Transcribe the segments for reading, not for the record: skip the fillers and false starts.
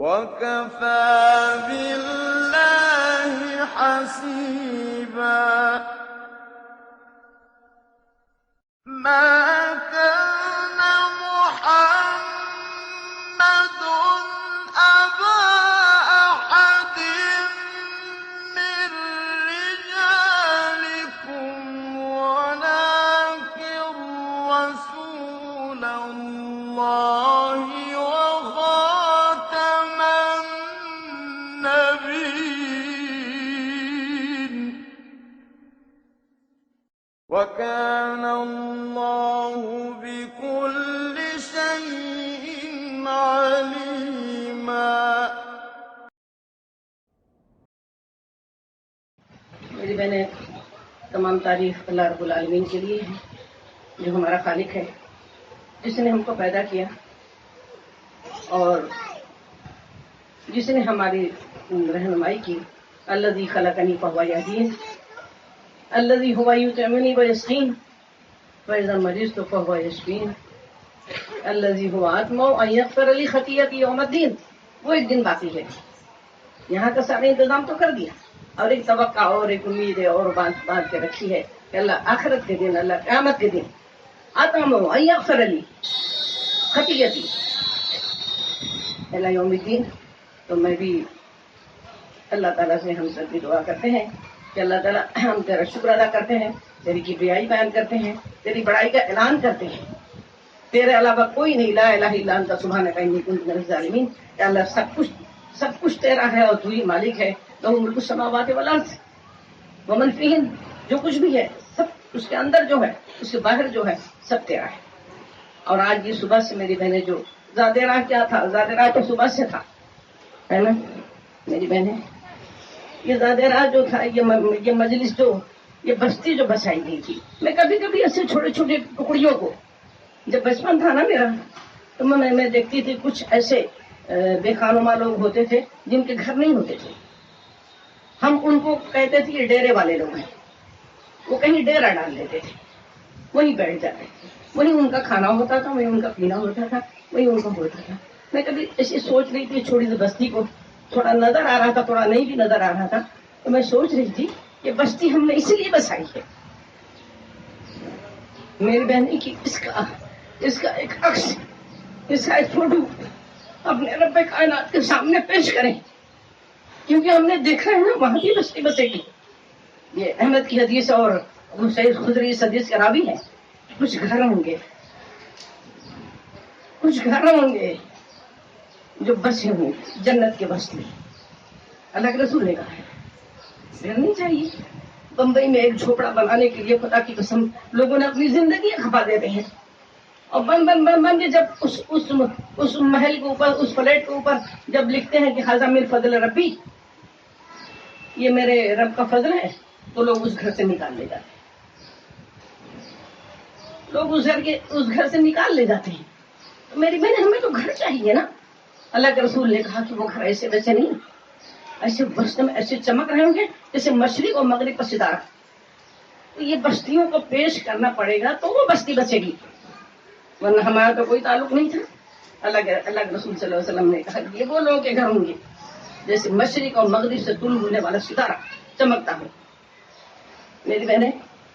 وَكَفَى بِاللَّهِ حَسِيبًا مَا كَانَ مُحَمَّدٌ أَبَا أَحَدٍ مِّن رِّجَالِكُمْ وَلَٰكِن رَّسُولَ اللَّهِ وَخَاتَمَ النَّبِيِّينَ وَكَانَ اللَّهُ بِكُلِّ شَيْءٍ عَلِيمًا۔ میری بہنیں، تمام تعریف اللہ رب العالمین کے لیے ہے، جو ہمارا خالق ہے، جس نے ہم کو پیدا کیا اور جس نے ہماری رہنمائی کی۔ الذی خلقنی فہو یہدین، الذی هو یطعمنی ویسقین وإذا مرضت فهو یشفین، الذی هو اطمع ان یغفر لی خطیئتی یوم الدین۔ وہ ایک دن باقی ہے، یہاں کا سارا انتظام تو کر دیا، اور ایک توقع اور ایک امید ہے اور باندھ کے رکھی ہے کہ اللہ آخرت کے دن، اللہ قیامت کے دن اطمع ان یغفر لی خطیئتی الی یوم الدین۔ تو میں بھی اللہ تعالیٰ سے ہم سب بھی دعا کرتے ہیں کہ اللہ تعالیٰ ہم تیرا شکر ادا کرتے ہیں، تیری کبریائی بیان کرتے ہیں، تیری بڑائی کا اعلان کرتے ہیں، تیرے علاوہ کوئی نہیں، لا الہ الا انت سبحانک انی کنت من الظالمین۔ کہ اللہ سب کچھ تیرا ہے اور تو ہی مالک ہے، لہ ملک السماوات والارض ومن فیہن، جو کچھ بھی ہے سب اس کے اندر جو ہے، اس کے باہر جو ہے، سب تیرا ہے۔ اور آج یہ صبح سے میری بہنیں، جو زاد راہ کیا تھا، زاد راہ تو صبح سے تھا، ہے نا میری بہنیں؟ یہ زاد راہ جو تھا، یہ مجلس جو، یہ بستی جو بسائی گئی تھی، میں کبھی کبھی ایسے چھوٹے چھوٹے ٹکڑیوں کو، جب بچپن تھا نا میرا، تو میں دیکھتی تھی کچھ ایسے بے خانما لوگ ہوتے تھے جن کے گھر نہیں ہوتے تھے، ہم ان کو کہتے تھے یہ ڈیرے والے لوگ ہیں۔ وہ کہیں ڈیرا ڈال لیتے تھے، وہیں بیٹھ جاتے تھے، وہیں ان کا کھانا ہوتا تھا، وہیں ان کا پینا ہوتا تھا، وہیں ان کا ہوتا تھا۔ میں کبھی ایسے سوچ رہی تھی، چھوٹی سی بستی کو، تھوڑا نظر آ رہا تھا، تھوڑا نہیں بھی نظر آ رہا تھا، تو میں سوچ رہی تھی کہ بستی ہم نے اس لیے بسائی ہے میری بہن کی اس کا ایک عکس، اس کا ایک فوٹو اپنے رب کائنات کے سامنے پیش کریں، کیونکہ ہم نے دیکھا ہے نا وہاں کی بستی بسے گی۔ یہ احمد کی حدیث اور ابو سعید خدری اس حدیث کے راوی ہیں، کچھ گھر ہوں گے جو بسے ہوں جنت کے بستی۔ اللہ کے رسول نے کہا ہے ڈرنی چاہیے۔ بمبئی میں ایک جھوپڑا بنانے کے لیے خدا کی قسم لوگوں نے اپنی زندگی کھپا دیتے ہیں، اور بن کے جب اس محل کے اوپر، اس فلیٹ کے اوپر جب لکھتے ہیں کہ ھذا من فضل ربی، یہ میرے رب کا فضل ہے، تو لوگ اس گھر سے نکال لے جاتے ہیں، لوگ اس گھر سے نکال لے جاتے ہیں۔ تو میری بہن، ہمیں تو گھر چاہیے نا۔ اللہ کے رسول نے کہا کہ وہ گھر ایسے ویسے نہیں، ایسے وسط میں ایسے چمک رہے ہوں گے جیسے مشرق اور مغرب کا ستارہ۔ تو یہ بستیوں کو پیش کرنا پڑے گا تو وہ بستی بچے گی، ورنہ ہمارا تو کوئی تعلق نہیں تھا۔ اللہ کے رسول صلی اللہ علیہ وسلم نے کہا یہ وہ لوگوں کے گھر ہوں گے جیسے مشرق اور مغرب سے طلوع ہونے والا ستارہ چمکتا ہو۔ میری بہنیں،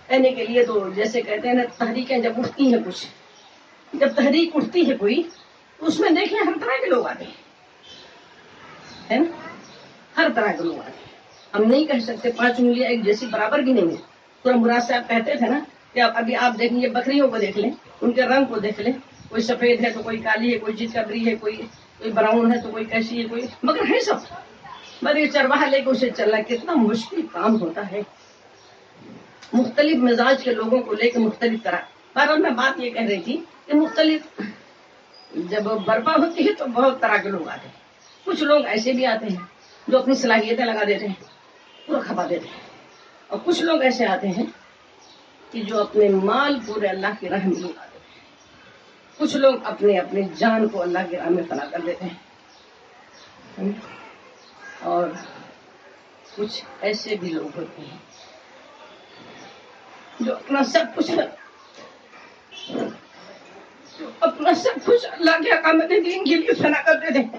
کہنے کے لیے تو جیسے کہتے ہیں نا، تحریکیں جب اٹھتی ہیں، کچھ جب تحریک اٹھتی ہے کوئی، تو اس میں دیکھیں ہر طرح کے لوگ آتے ہیں، ہے نا، ہر طرح کے لوگ آتے ہیں۔ ہم نہیں کہہ سکتے 5 انگلیاں ایک جیسی برابر بھی نہیں ہے۔ پورا مراد صاحب کہتے تھے نا کہ ابھی آپ دیکھیں گے بکریوں کو دیکھ لیں، ان کے رنگ کو دیکھ لیں، کوئی سفید ہے تو کوئی کالی ہے، کوئی چتکبری ہے، کوئی براؤن ہے تو کوئی کیسی ہے، کوئی مگر ہے سب۔ مگر چرواہا لے کے اسے چلنا کتنا مشکل کام ہوتا ہے، مختلف مزاج کے لوگوں کو لے کے مختلف طرح۔ بہرحال میں بات یہ کہہ رہی تھی کہ مختلف جب برپا ہوتی ہے تو بہت طرح کے لوگ آتے ہیں۔ کچھ لوگ ایسے بھی آتے ہیں جو اپنی صلاحیتیں لگا دیتے ہیں، پورا کھپا دیتے ہیں، اور کچھ لوگ ایسے آتے ہیں کہ جو اپنے مال پورے اللہ کی راہ میں لگا دیتے ہیں، کچھ لوگ اپنے جان کو اللہ کی راہ میں فنا کر دیتے ہیں، اور کچھ ایسے بھی لوگ ہوتے ہیں جو اپنا سب کچھ اللہ کے اقامت دین کے لیے فنا کر دیتے ہیں۔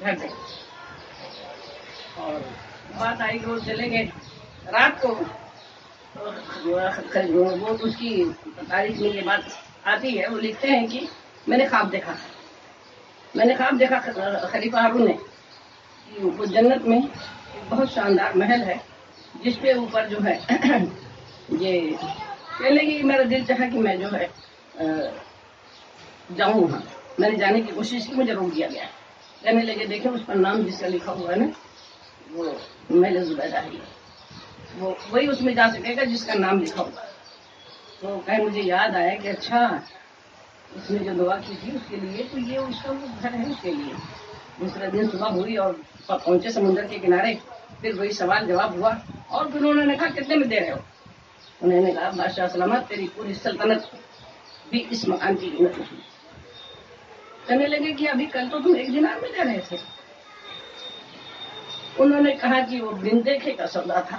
گھر دے. اور بات آئی کہ وہ چلے گئے رات کو. وہ اس کی تاریخ میں یہ بات آتی ہے، وہ لکھتے ہیں کہ میں نے خواب دیکھا خلیفہ ہارون نے کہ وہ جنت میں ایک بہت شاندار محل ہے جس پہ اوپر جو ہے یہ کہنے کی میرا دل چاہا کہ میں جو ہے جاؤں وہاں. میں نے جانے کی کوشش کی، مجھے روک دیا گیا. کہنے لگے دیکھیں اس پر نام جس کا لکھا ہوا ہے نا وہ محل زبیدہ ہے، وہ وہی اس میں جا سکے گا جس کا نام لکھا ہوگا. تو کہیں مجھے یاد آیا کہ اچھا اس نے جو دعا کی تھی اس کے لیے تو یہ اس کا وہ گھر ہے اس کے لیے. دوسرے دن صبح ہوئی اور پہنچے سمندر کے کنارے. پھر وہی سوال جواب ہوا اور پھر انہوں نے کہا کتنے میں دے رہے ہو؟ انہوں نے کہا بادشاہ سلامت تیری پوری سلطنت بھی اس مکان کی قیمت نہیں. کہنے لگے کہ ابھی کل تو تم 1 دینار میں دے رہے تھے. انہوں نے کہا کہ وہ بن دیکھے کا سودا تھا.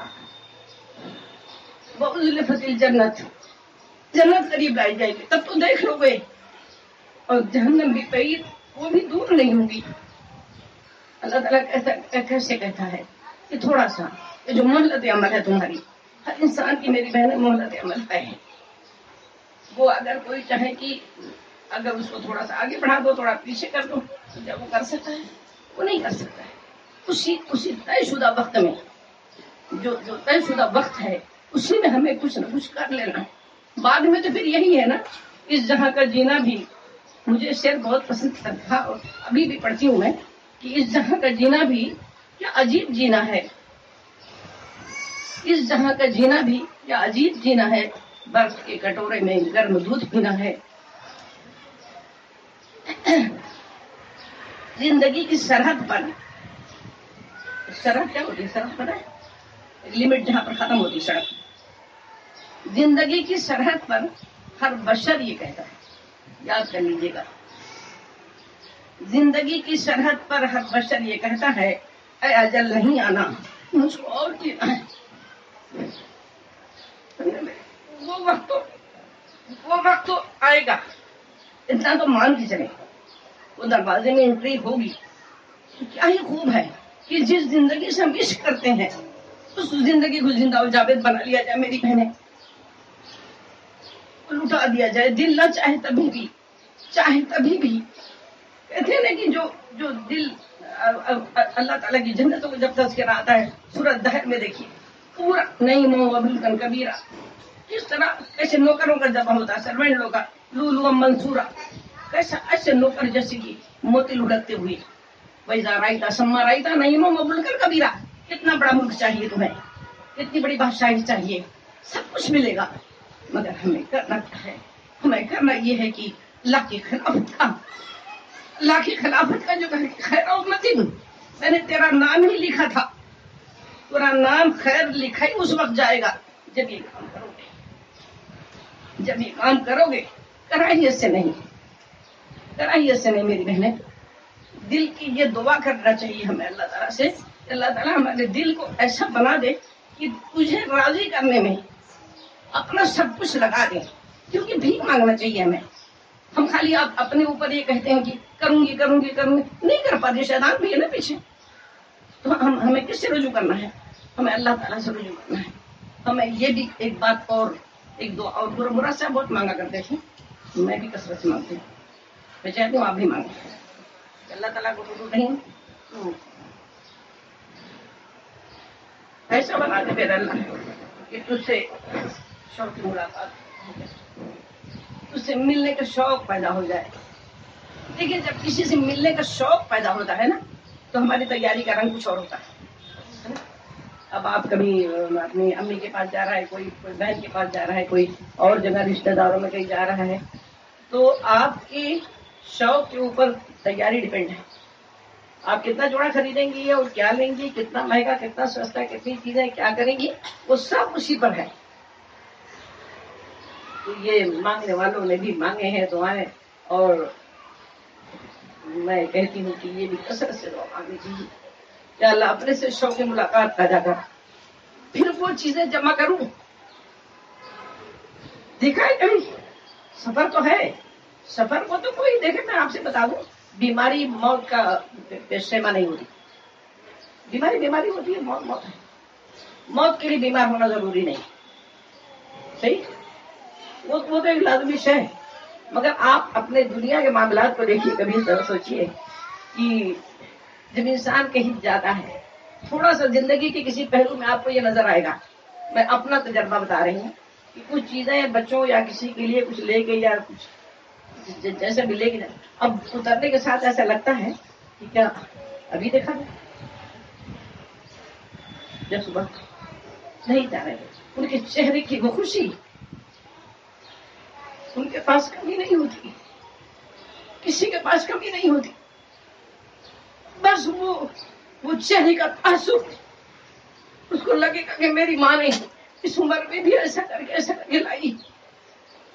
وَأُزْلِفَتِ الْجَنَّةُ، جنت قریب لائی جائے گی تب تو دیکھ لو گے، اور جہنم بھی قریب، وہ بھی دور نہیں ہوگی. اللہ تعالیٰ کیسے کہتا ہے کہ تھوڑا سا یہ جو مہلت عمل ہے تمہاری، ہر انسان کی میری بہن مہلت عمل ہے. وہ اگر کوئی چاہے کہ اگر اس کو تھوڑا سا آگے بڑھا دو، تھوڑا پیچھے کر دو، تو کیا وہ کر سکتا ہے؟ وہ نہیں کر سکتا ہے. اسی طے شدہ وقت میں جو طے شدہ وقت ہے اسی میں ہمیں کچھ نہ کچھ کر لینا. بعد میں تو پھر یہی ہے نا، اس جہاں کا جینا بھی، مجھے شعر بہت پسند تھا اور ابھی بھی پڑھتی ہوں میں، کہ اس جہاں کا جینا بھی کیا عجیب جینا ہے. اس جہاں کا جینا بھی کیا عجیب جینا ہے، برف کے کٹورے میں گرم دودھ پینا ہے. زندگی کی سرحد پر، سرحد کیا ہوتی ہے؟ سرحد پر ہے لمٹ جہاں پر ختم ہوتی سڑک. زندگی کی سرحد پر ہر بشر یہ کہتا ہے، یاد کر لیجیے گا، زندگی کی سرحد پر ہر بشر یہ کہتا ہے اے اجل نہیں آنا، مجھ کو اور جینا ہے. وہ وقت تو آئے گا، اتنا تو مان کے چلے. وہ دروازے میں انٹری ہوگی. کیا ہی خوب ہے کہ جس زندگی سے ہم عشق کرتے ہیں اس زندگی کو زندہ و جاوید بنا لیا جائے. میری بہنیں، لٹا دیا جائے. دل نہ چاہے تبھی بھی، چاہے تبھی بھی. کہتے ہیں نا کہ جو دل اللہ تعالیٰ کی جنتوں کو جب تذکرہ آتا ہے سورۃ دہر میں دیکھیے پورا نہیں مو وبلکن کبیرہ، کس طرح ایسے نوکروں کا جب ہوتا ہے سروینٹ لوگ کا لولو منصورہ، کیسا ایسے نوکر جیسے کی موتی لڑکتے ہوئے. ویزا رائتا سما رائتا نہیں مو وبلکن کبیرہ. کتنا بڑا ملک چاہیے تمہیں، کتنی بڑی بادشاہی چاہیے، سب کچھ ملے گا، مگر ہمیں کرنا کیا ہے؟ ہمیں کرنا یہ ہے کہ اللہ کی خلافت کا جو خیر امتی، میں نے تیرا نام ہی لکھا تھا. تیرا نام خیر لکھا ہی اس وقت جائے گا جب یہ کام کرو گے. جب یہ کام کرو گے، کراہیت سے نہیں، کراہیت سے نہیں. میری بہنیں، دل کی یہ دعا کرنا چاہیے ہمیں اللہ تعالیٰ سے، اللہ تعالیٰ ہمارے دل کو ایسا بنا دے کہ تجھے راضی کرنے میں اپنا سب کچھ لگا دیں. کیونکہ بھیک مانگنا چاہیے ہمیں. ہم خالی آپ اپنے اوپر یہ کہتے ہیں کہ کروں گی نہیں کر پاتے. شیطان بھی ہے نا پیچھے. تو ہمیں کس سے رجوع کرنا ہے؟ ہمیں اللہ تعالیٰ سے رجوع کرنا ہے. ہمیں یہ بھی ایک بات اور ایک دعا اور برا سے بہت مانگا کرتے تھے، میں بھی کثرت سے مانگتی ہوں. میں چاہتی ہوں آپ بھی مانگیں. اللہ تعالیٰ کو رجوع نہیں تو ایسا بنا دے میرا اللہ کہ تجھ سے شوق کی ملاقات ہو جائے، تجھ سے ملنے کا شوق پیدا ہو جائے. دیکھیے جب کسی سے ملنے کا شوق پیدا ہوتا ہے نا تو ہماری تیاری کا رنگ کچھ اور ہوتا ہے. اب آپ کبھی اپنی امی کے پاس جا رہا ہے، کوئی بہن کے پاس جا رہا ہے، کوئی اور جگہ رشتہ داروں میں کہیں جا رہا ہے، تو آپ کی شوق کے اوپر تیاری ڈپینڈ ہے. آپ کتنا جوڑا خریدیں گی اور کیا لیں گی، کتنا مہنگا کتنا سستا، کتنی چیزیں کیا کریں گی، وہ سب اسی پر ہے. تو یہ مانگنے والوں نے بھی مانگے ہیں دعائیں، اور میں کہتی ہوں کہ یہ بھی کثرت سے دعا مانگنی چاہیے کہ اللہ اپنے سے شوق ملاقات پیدا کر. پھر وہ چیزیں جمع کروں. دیکھا ہے کبھی؟ سفر تو ہے، سفر کو تو کوئی دیکھے. میں آپ سے بتا دوں بیماری موت کا پیشیما نہیں ہوتی. بیماری بیماری ہوتی ہے, موت موت ہے. موت کے لیے بیمار ہونا ضروری نہیں. صحیح, وہ تو ایک لازمی شے ہے. مگر آپ اپنے دنیا کے معاملات کو دیکھیے, کبھی ذرا سوچیے کہ جب انسان کہیں جاتا ہے, تھوڑا سا زندگی کے کسی پہلو میں آپ کو یہ نظر آئے گا. میں اپنا تجربہ بتا رہی ہوں کہ کچھ چیزیں بچوں یا کسی کے لیے کچھ لے کے یا کچھ جیسے بھی لے کے جائے, اب اترنے کے ساتھ ایسا لگتا ہے کہ کیا ابھی دیکھا جائے. جب صبح نہیں جا رہے, ان کے چہرے کی وہ خوشی, ان کے پاس کمی نہیں ہوتی, کسی کے پاس کمی نہیں ہوتی. بس وہ چہرے کا تاثر, اس کو لگے گا کہ میری ماں نے اس عمر میں بھی ایسا کر کے لائی.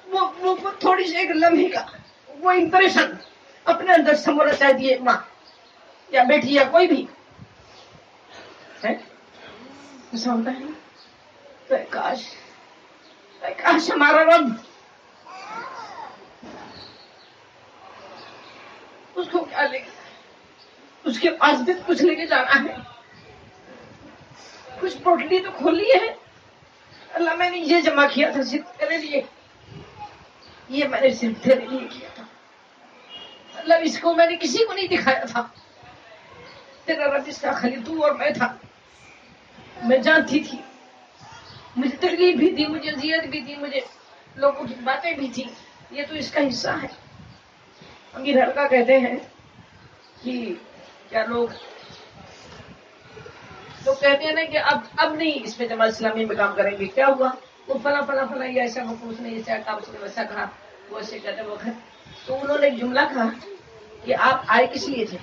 وہ تھوڑی سی ایک لمحے کا وہ امپریشن اپنے اندر سمورنا چاہتی ہے ماں یا بیٹی یا کوئی بھی ہے. ایسا ہوتا ہے. تو کاش ہمارا رب اس کو کیا لے گا, اس کے پاس بھی کچھ لے کے جانا ہے. کچھ پوٹلی تو کھولی ہے. اللہ میں نے یہ جمع کیا تھا صرف تیرے لیے, یہ میں نے صرف تیرے لیے کیا تھا. اللہ اس کو میں نے کسی کو نہیں دکھایا تھا. تیرا رب اس کا خالی تو اور میں تھا. میں جانتی تھی, مجھے تکلیف بھی تھی, مجھے اذیت بھی تھی, مجھے لوگوں کی باتیں بھی تھی. یہ تو اس کا حصہ ہے. امیر حلقہ کہتے ہیں کہ کیا لوگ کہتے ہیں نا کہ اب نہیں اس میں جماعت اسلامی میں کام کریں گے. کیا ہوا, وہ فلاں یہ ایسا مفروض نے ایسا کام اس نے ویسا کہا, وہ ایسے کہتے وہ. تو انہوں نے ایک جملہ کہا کہ آپ آئے کس لیے تھے.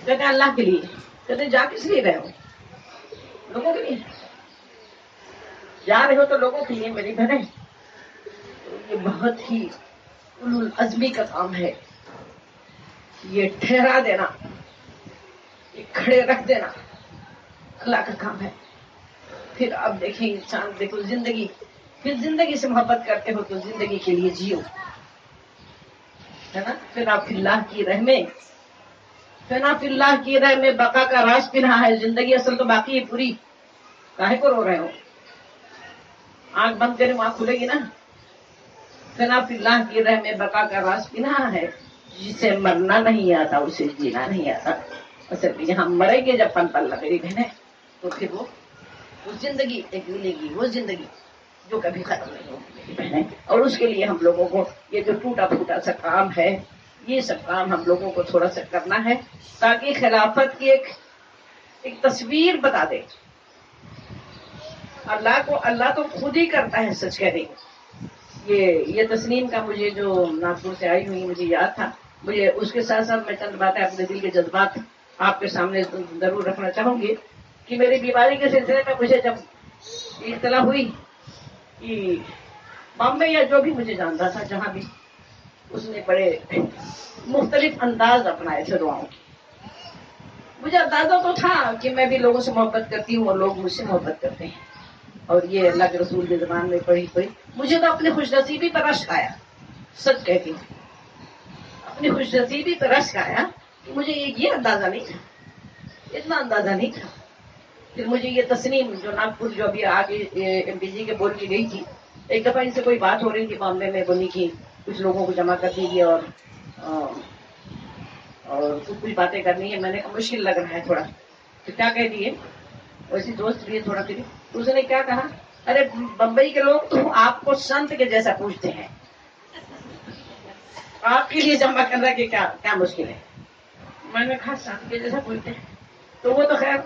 کہتے ہیں اللہ کے لیے. کہتے ہیں جا کس لیے رہے ہو, لوگوں کے لیے جا رہے ہو تو لوگوں کے لیے. میری بہنیں, یہ بہت ہی اولو العزمی کا کام ہے. یہ ٹھہرا دینا, یہ کھڑے رکھ دینا اللہ کا کام ہے. پھر اب دیکھیں انسان, دیکھو زندگی, پھر زندگی سے محبت کرتے ہو تو زندگی کے لیے جیو, ہے نا. پھر آپ اللہ کی رحم میں, پھر آپ اللہ کی رحم میں بقا کا راز پنہا ہے. زندگی اصل تو باقی ہے پوری. کاہے کو رو رہے ہو, آنکھ بند کرے آنکھ کھلے گی نا. پھر آپ اللہ کی رحم میں بقا کا راز پنہا ہے. جسے مرنا نہیں آتا اسے جینا نہیں آتا. اصل یہاں مرے گے جب پن پل میری بہنیں, تو پھر وہ زندگی ایک ملے گی, وہ زندگی جو کبھی ختم نہیں ہوگی میری بہنیں. اور اس کے لیے ہم لوگوں کو یہ جو ٹوٹا پھوٹا سا کام ہے, یہ سب کام ہم لوگوں کو تھوڑا سا کرنا ہے تاکہ خلافت کی ایک تصویر بتا دے. اللہ تو خود ہی کرتا ہے, سچ کہہ رہی. یہ تسنیم کا مجھے جو ناگپور سے آئی ہوئی مجھے یاد تھا. مجھے اس کے ساتھ ساتھ میں چند باتیں اپنے دل کے جذبات آپ کے سامنے ضرور رکھنا چاہوں گی کہ میری بیماری کے سلسلے میں مجھے جب اطلاع ہوئی کہ بامبے یا جو بھی مجھے جانتا تھا جہاں بھی, اس نے بڑے مختلف انداز اپنائے تھے دعاؤں کی. مجھے اندازہ تو تھا کہ میں بھی لوگوں سے محبت کرتی ہوں اور لوگ مجھ سے محبت کرتے ہیں, اور یہ اللہ کے رسول کی زبان میں پڑھی مجھے تو اپنی خوش نصیبی پر رشک آیا. سچ کہتی ہوں, اپنی خوش نصیبی پر رشک آیا کہ مجھے یہ اندازہ نہیں تھا, اتنا اندازہ نہیں تھا. پھر مجھے یہ تسنیم جو ناگپور جو ابھی آگے ایم پی جی کے بول کی گئی تھی, ایک دفعہ ان سے کوئی بات ہو رہی تھی بامبے میں, بولی کی کچھ لوگوں کو جمع کر دیجیے اور کچھ باتیں کرنی ہے. میں نے کہا مشکل لگ رہا ہے تھوڑا. تو کیا کہہ دیے, ویسی دوست بھی ہے تھوڑا. پھر اس نے کیا کہا, ارے بمبئی کے لوگ تو آپ کو سنت کے جیسا پوچھتے ہیں, آپ کے لیے جمع کرنا کہ کیا مشکل ہے. میں نے کہا سنت کے جیسا پوچھتے ہیں. تو وہ تو خیر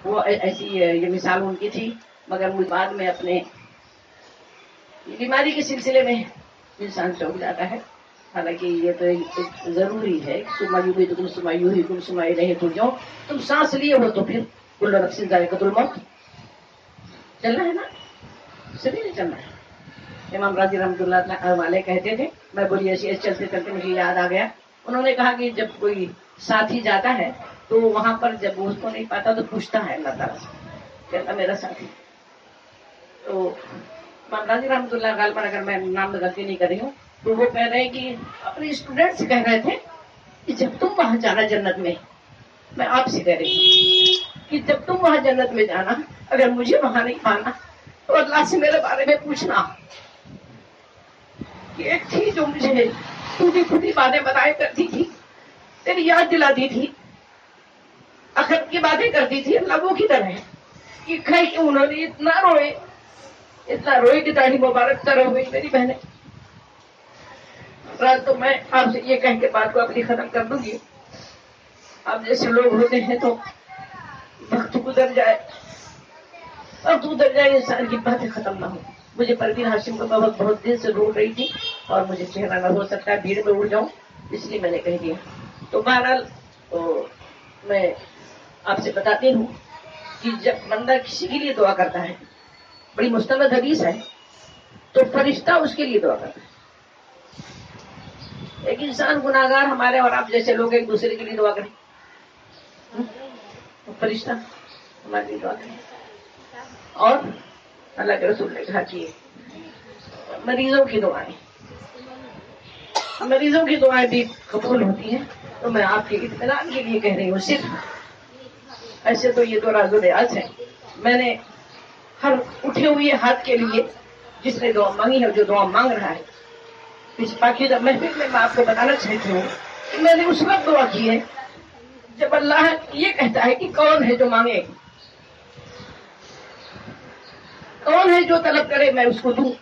وہ ایسی یہ مثال ان کی تھی. مگر مجھ بعد میں اپنے بیماری کے سلسلے میں انسان چوک جاتا ہے. حالانکہ یہ تو ایک ضروری ہے, سمائی رہے تو جو تم سانس لیے ہو تو پھر کل نفس ذائقۃ الموت, چلنا ہے نا, سبھی نہیں چلنا ہے. امام راضی رحمۃ اللہ علیہ کہتے تھے, میں بولی ایسی چلتے چلتے مجھے یاد آ گیا. انہوں نے کہا کہ جب کوئی ساتھی جاتا ہے تو وہاں پر جب وہ اس کو نہیں پاتا تو پوچھتا ہے اللہ تعالیٰ سے, کہتا میرا ساتھی. تو امام راضی رحمۃ اللہ غالباً اگر میں نام غلطی نہیں کر رہی ہوں تو وہ کہہ رہے ہیں کہ اپنے اسٹوڈینٹ سے کہہ رہے تھے کہ جب تم وہاں جانا جنت میں آپ سے کہہ رہی ہوں کہ جب تم وہاں جنت میں جانا، اگر مجھے وہاں نہیں پانا تو اللہ سے میرے بارے میں پوچھنا کہ ایک تھی جو مجھے ٹوٹی پھوٹی باتیں بتایا کرتی تھی، تیری یاد دلاتی تھی، اخرت کی باتیں کرتی تھی، اللہ وہ کدھر ہے؟ کہ انہوں نے اتنا روئے کہ داڑھی مبارک طرح ہوئی میری بہنیں۔ رات تو میں آپ سے یہ کہہ کے بات کو اپنی ختم کر دوں گی، آپ جیسے لوگ ہوتے ہیں تو وقت گزر جائے انسان کی باتیں ختم نہ ہو۔ مجھے پروین ہاشم کو بہت دن سے ڈھونڈ رہی تھی اور مجھے چہرہ نہ ہو سکتا ہے، بھیڑ میں اڑ جاؤں، اس لیے میں نے کہہ دیا۔ تو بہرحال میں آپ سے بتاتی ہوں کہ جب بندہ کسی کے لیے دعا کرتا ہے، بڑی مستند حدیث ہے، تو فرشتہ اس کے لیے دعا کرتا ہے۔ ایک انسان گناہگار ہمارے اور آپ جیسے لوگ ایک دوسرے کے لیے دعا کریں، فرشتہ ہمارے لیے دعا کریں۔ اور اللہ کے رسول نے کہا کہ مریضوں کی دعائیں بھی قبول ہوتی ہیں۔ تو میں آپ کے اطمینان کے لیے کہہ رہی ہوں، صرف ایسے تو یہ تو راز و ریاض ہے، میں نے ہر اٹھے ہوئے ہاتھ کے لیے جس نے دعا مانگی ہے، جو دعا مانگ رہا ہے، اس پاکیزہ محفل میں آپ کو بتانا چاہتی ہوں کہ میں نے اس وقت دعا کی ہے جب اللہ یہ کہتا ہے کہ کون ہے جو مانگے، کون ہے جو طلب کرے میں اس کو دوں۔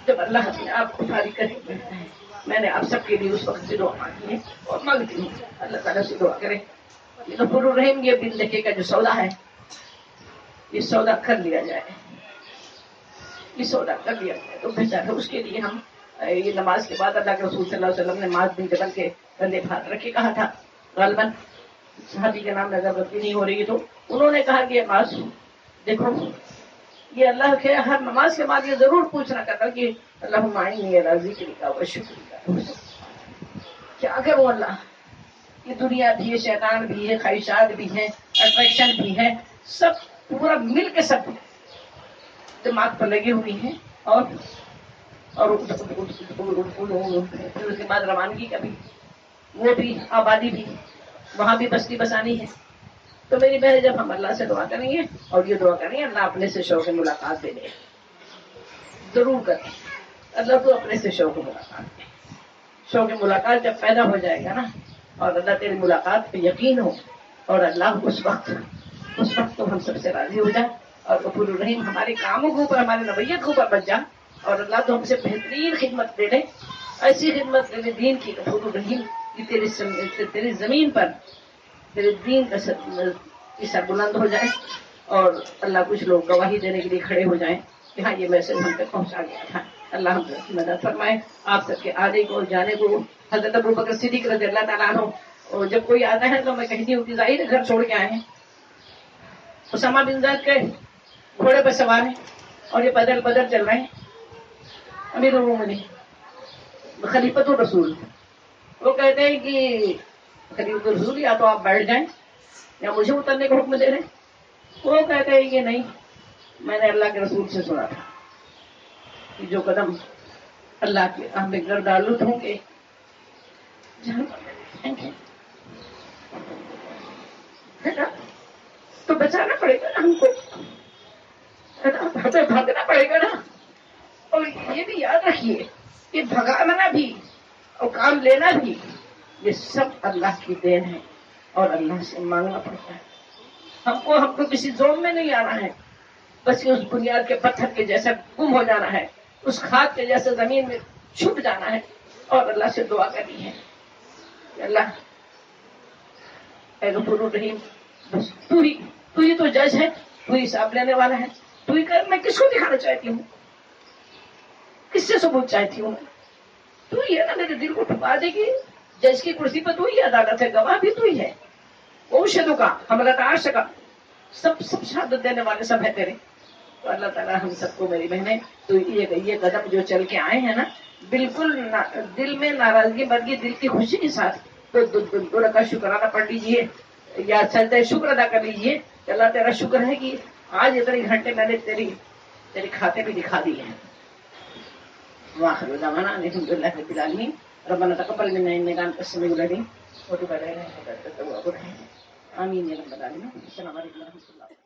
جب اللہ اپنے آپ کو فارغ کرے بیٹھتا ہے، میں نے آپ سب کے لیے اس وقت سے دعا مانگی ہے اور مانگتی ہوں، اللہ تعالیٰ سے دعا کرے۔ یہ غفور الرحیم، یہ بن دکے کا جو سودا ہے، یہ سودا کر لیا جائے، یہ سودا کر لیا جائے تو بہتر ہے۔ اس کے لیے ہم یہ نماز کے بعد اللہ کے رسول صلی اللہ علیہ وسلم نے معاذ بن جبل کے کندھے پر ہاتھ رکھ کے کہا تھا، غالباً صحابی کا نام نظر بدی نہیں ہو رہی، تو انہوں نے کہا کہ معاذ دیکھو، یہ اللہ کے ہر نماز کے بعد یہ ضرور پوچھنا کرتا کہ اللہم اعنی علی ذکرک و شکرک، کیا کروں اللہ، یہ دنیا بھی ہے، شیطان بھی ہے، خواہشات بھی ہیں، اٹریکشن بھی ہے، سب پورا مل کے سب دماغ پر لگی ہوئی ہیں، اور پھر اس کے بعد روانگی کا بھی، وہ بھی آبادی بھی، وہاں بھی بستی بسانی ہے۔ تو میری بہن، جب ہم اللہ سے دعا کریں گے اور یہ دعا کریں گے، اللہ اپنے سے شوق ملاقات دے دے، ضرور کریں اللہ تو اپنے سے شوق ملاقات دے۔ شوق ملاقات جب پیدا ہو جائے گا نا، اور اللہ تیری ملاقات پہ یقین ہو، اور اللہ اس وقت تو ہم سب سے راضی ہو جائے، اور غفور الرحیم ہمارے کاموں کے اوپر، ہماری نوعیت کے اوپر بچ جائے، اور اللہ تو ہم سے بہترین خدمت دے دے، ایسی خدمت دے دے دین کی، غفور الرحیم کہ تیری زمین پر تیرے دین کا سر بلند ہو جائے، اور اللہ کچھ لوگ گواہی دینے کے لیے کھڑے ہو جائیں کہ ہاں یہ میسج ہم تک پہنچا گیا تھا۔ اللہ ہم سے مدد فرمائے، آپ سب کے آنے کو جانے کو۔ حضرت ابوبکر صدیق رضی اللہ تعالیٰ عنہ، اور جب کوئی آتا ہے تو میں کہتی ہوں کہ ظاہر ہے گھر چھوڑ کے آئے ہیں، اسامہ بن زید کے گھوڑے پر سوار ہیں اور یہ پیدل بدر چل رہے ہیں، امیر المومنین خلیفۃ الرسول، وہ کہتے ہیں کہ خلیفۃ الرسول یا تو آپ بیٹھ جائیں یا مجھے اترنے کا حکم دے رہے ہیں۔ وہ کہتے ہیں کہ نہیں، میں نے اللہ کے رسول سے سنا تھا کہ جو قدم اللہ کے راہ میں گردآلود ہوں گے تو بچانا پڑے گا نا ہم کو، بھاگنا پڑے گا نا۔ اور یہ بھی یاد رکھیے کہ بھگانا بھی اور کام لینا بھی، یہ سب اللہ کی دین ہے، اور اللہ سے مانگنا پڑتا ہے۔ ہم کو کسی زوم میں نہیں آنا ہے، بس اس بنیاد کے پتھر کے جیسا گم ہو جانا ہے، اس کھاد کے جیسے زمین میں چھپ جانا ہے، اور اللہ سے دعا کرنی ہے کہ اللہ اے غفور الرحیم، بس تو ہی تو جج ہے، تو ہی حساب لینے والا ہے، تو ہی کر۔ میں کس کو دکھانا چاہتی ہوں، کس سے ثبوت چاہتی ہوں میں؟ تو ہی ہے نا، میرے دل کو ٹھکا دے گی، جج کی کرسی پر تو ہی عدالت ہے، گواہ بھی تو ہی ہے، وہ شدو کا حملت عرش کا، سب شہادت دینے والے سب ہے تیرے۔ تو اللہ تعالیٰ ہم سب کو، میری بہنیں، تو یہ قدم جو چل کے آئے ہیں نا، بالکل دل میں ناراضگی بلکہ دل کی خوشی کے ساتھ دو رکعت شکرانہ پڑھ لیجئے یا سجدہ شکر ادا کر لیجئے کہ اللہ تیرا شکر ہے کہ آج اتنے گھنٹے میں نے تیری کھاتے بھی دکھا دیے ہیں۔ وآخر دعوانا الحمد للہ رب العالمین، ربنا تقبل منا انک انت السمیع العلیم۔ وتب علينا انك انت التواب الرحيم. امين يا رب العالمين. السلام عليكم ورحمه الله.